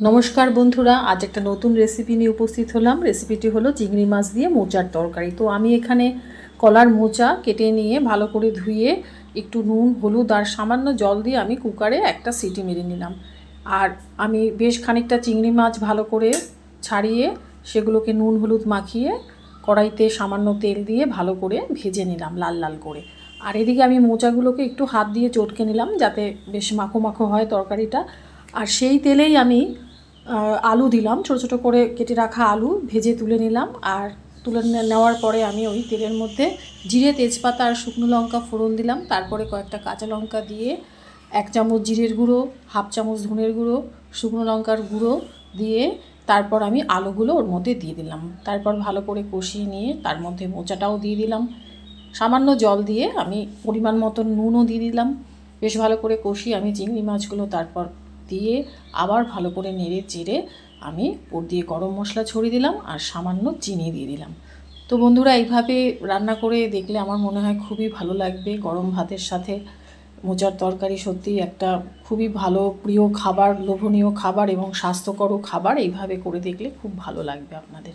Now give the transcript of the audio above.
নমস্কার বন্ধুরা, আজ একটা নতুন রেসিপি নিয়ে উপস্থিত হলাম। রেসিপিটি হলো চিংড়ি মাছ দিয়ে মোচার তরকারি। তো আমি এখানে কলার মোচা কেটে নিয়ে ভালো করে ধুয়ে একটু নুন, হলুদ আর সামান্য জল দিয়ে আমি কুকারে একটা সিটি মেরে নিলাম। আর আমি বেশ খানিকটা চিংড়ি মাছ ভালো করে ছাড়িয়ে সেগুলোকে নুন হলুদ মাখিয়ে কড়াইতে সামান্য তেল দিয়ে ভালো করে ভেজে নিলাম লাল লাল করে। আর এদিকে আমি মোচাগুলোকে একটু হাত দিয়ে চটকে নিলাম যাতে বেশ মাখো মাখো হয় তরকারিটা। আর সেই তেলেই আমি আলু দিলাম, ছোটো ছোটো করে কেটে রাখা আলু ভেজে তুলে নিলাম। আর তুলে নেওয়ার পরে আমি ওই তেলের মধ্যে জিরে, তেজপাতা আর শুকনো লঙ্কা ফোড়ন দিলাম। তারপরে কয়েকটা কাঁচা লঙ্কা দিয়ে 1 চামচ জিরের গুঁড়ো, 1/2 চামচ ধনের গুঁড়ো, শুকনো লঙ্কার গুঁড়ো দিয়ে তারপর আমি আলুগুলো ওর মধ্যে দিয়ে দিলাম। তারপর ভালো করে কষিয়ে নিয়ে তার মধ্যে মোচাটাও দিয়ে দিলাম। সামান্য জল দিয়ে আমি পরিমাণ মতন নুনও দিয়ে দিলাম। বেশ ভালো করে কষিয়ে আমি চিংড়ি মাছগুলো তারপর দিয়ে আবার ভালো করে নেড়ে চেড়ে আমি ওর দিয়ে গরম মশলা ছড়িয়ে দিলাম আর সামান্য চিনি দিয়ে দিলাম। তো বন্ধুরা, এইভাবে রান্না করে দেখলে আমার মনে হয় খুবই ভালো লাগবে। গরম ভাতের সাথে মোচার তরকারি সত্যিই একটা খুবই ভালো প্রিয় খাবার, লোভনীয় খাবার এবং স্বাস্থ্যকর খাবার। এইভাবে করে দেখলে খুব ভালো লাগবে আপনাদের।